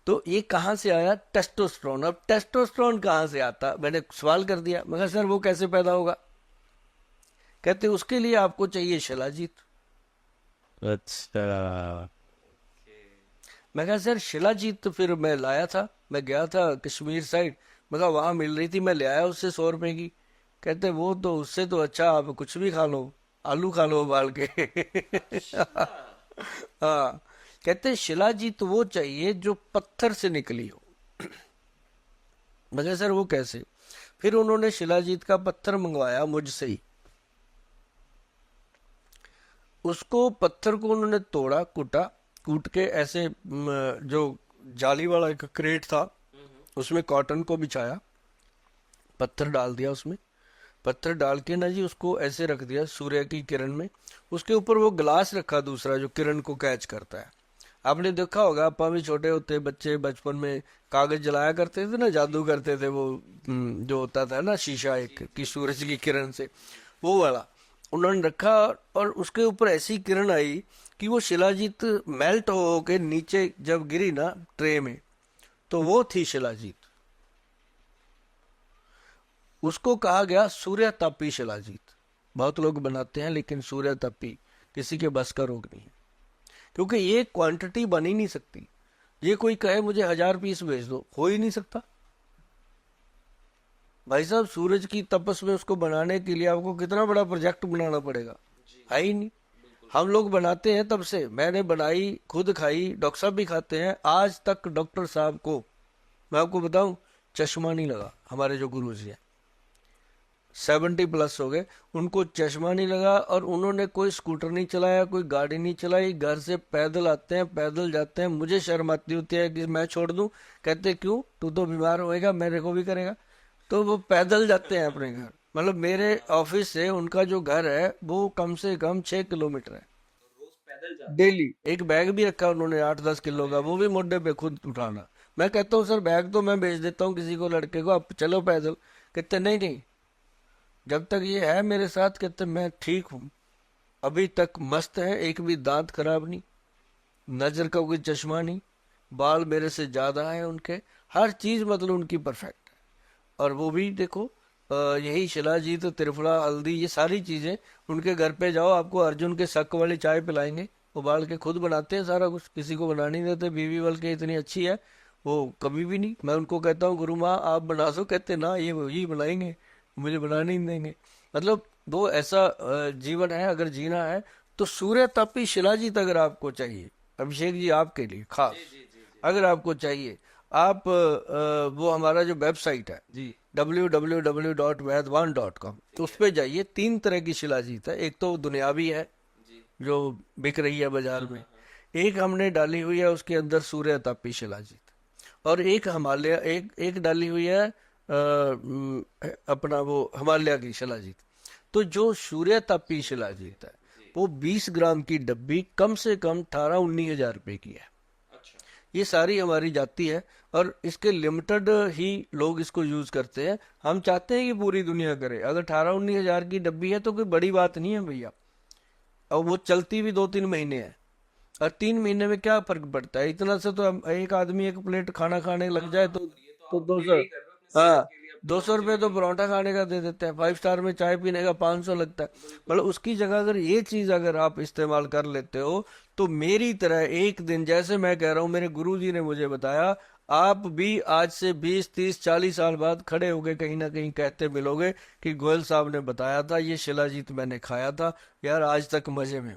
तो ये कहाँ से आया? टेस्टोस्टेरोन। अब टेस्टोस्टेरोन कहाँ से आता? मैंने सवाल कर दिया, मैं कहा सर वो कैसे पैदा होगा? कहते उसके लिए आपको चाहिए शिलाजीत। अच्छा। मैं कहा सर शिलाजीत तो फिर मैं लाया था, मैं गया था कश्मीर साइड, मैं कहा वहां मिल रही थी, मैं ले आया उससे 100 रुपए की। कहते वो तो उससे तो अच्छा आप कुछ भी खा लो, आलू खा लो उबाल के। हाँ। कहते शिलाजीत वो चाहिए जो पत्थर से निकली हो। मैं कहा सर वो कैसे? फिर उन्होंने शिलाजीत का पत्थर मंगवाया मुझसे ही। उसको पत्थर को उन्होंने तोड़ा, कूटा, कूट के ऐसे जो जाली वाला एक क्रेट था उसमें कॉटन को बिछाया, पत्थर डाल दिया उसमें, पत्थर डाल के ना जी उसको ऐसे रख दिया सूर्य की किरण में। उसके ऊपर वो ग्लास रखा दूसरा जो किरण को कैच करता है। आपने देखा होगा, अपा भी छोटे होते बच्चे बचपन में कागज जलाया करते थे ना, जादू करते थे वो, जो होता था ना शीशा एक कि सूरज की किरण से, वो वाला उन्होंने रखा। और उसके ऊपर ऐसी किरण आई कि वो शिलाजीत मेल्ट हो के नीचे जब गिरी ना ट्रे में, तो वो थी शिलाजीत। उसको कहा गया सूर्य तापी शिलाजीत। बहुत लोग बनाते हैं लेकिन सूर्य तापी किसी के बस का रोग नहीं है, क्योंकि ये क्वांटिटी बन ही नहीं सकती। ये कोई कहे मुझे 1000 पीस भेज दो, हो ही नहीं सकता। भाई साहब सूरज की तपस में उसको बनाने के लिए आपको कितना बड़ा प्रोजेक्ट बनाना पड़ेगा, है ही नहीं। हम लोग बनाते हैं तब से, मैंने बनाई, खुद खाई, डॉक्टर साहब भी खाते हैं, आज तक डॉक्टर साहब को मैं आपको बताऊं चश्मा नहीं लगा। हमारे जो गुरु जी हैं 70+ हो गए, उनको चश्मा नहीं लगा, और उन्होंने कोई स्कूटर नहीं चलाया, कोई गाड़ी नहीं चलाई, घर से पैदल आते हैं पैदल जाते हैं। मुझे शर्म आती होती है कि मैं छोड़ दूं, कहते क्यों, तू तो बीमार होएगा, मेरे को भी करेगा। तो वो पैदल जाते हैं अपने घर। मतलब मेरे ऑफिस से उनका जो घर है वो कम से कम 6 किलोमीटर है। डेली एक बैग भी रखा उन्होंने 8-10 किलो का, वो भी मोढे पे खुद उठाना। मैं कहता हूँ सर बैग तो मैं भेज देता हूँ किसी को, लड़के को, आप चलो पैदल। कहते नहीं नहीं, जब तक ये है मेरे साथ, कहते मैं ठीक हूँ, अभी तक मस्त है, एक भी दांत खराब नहीं, नजर का कोई चश्मा नहीं, बाल मेरे से ज्यादा है उनके, हर चीज मतलब उनकी परफेक्ट है। और वो भी देखो यही शिलाजीत, त्रिफला, हल्दी, ये सारी चीजें उनके घर पे जाओ, आपको अर्जुन के शक वाली चाय पिलाएंगे, उबाल के खुद बनाते हैं सारा कुछ, किसी को बना नहीं देते। बीवी बल्कि इतनी अच्छी है, वो कभी भी नहीं, मैं उनको कहता हूँ गुरु माँ आप बना दो, कहते ना ये वही बनाएंगे, मुझे बनाने नहीं देंगे। मतलब वो ऐसा जीवन है, अगर जीना है तो सूर्य तापी शिलाजीत अगर आपको चाहिए, अभिषेक जी आपके लिए खास अगर आपको चाहिए, आप वो हमारा जो वेबसाइट है जी www.वैदवान.com, तो उस पे जाइए। 3 तरह की शिलाजीत है, एक तो दुनियावी है जो बिक रही है बाजार में, एक हमने डाली हुई है उसके अंदर सूर्य तापी शिलाजीत, और एक हिमालय, एक एक डाली हुई है अपना वो हिमालय की शिलाजीत। तो जो सूर्य तापी शिलाजीत है वो 20 ग्राम की डब्बी कम से कम 18-19 हज़ार रुपए की है। ये सारी हमारी जाती है, और इसके लिमिटेड ही लोग इसको यूज करते हैं। हम चाहते हैं कि पूरी दुनिया करे। अगर 18-19 हज़ार की डब्बी है तो कोई बड़ी बात नहीं है भैया, और वो चलती भी 2-3 महीने है, और 3 महीने में क्या फर्क पड़ता है? इतना से तो एक आदमी एक प्लेट खाना खाने लग जाए तो 200, हाँ, 200 रुपये तो परोठा खाने का दे देते हैं, 5 स्टार में चाय पीने का 500 लगता है। मतलब उसकी जगह अगर ये चीज अगर आप इस्तेमाल कर लेते हो, तो मेरी तरह एक दिन, जैसे मैं कह रहा हूँ मेरे गुरुजी ने मुझे बताया, आप भी आज से 20-30-40 साल बाद खड़े होके कहीं ना कहीं कहते मिलोगे कि गोयल साहब ने बताया था, ये शिलाजीत मैंने खाया था यार, आज तक मजे में हूँ।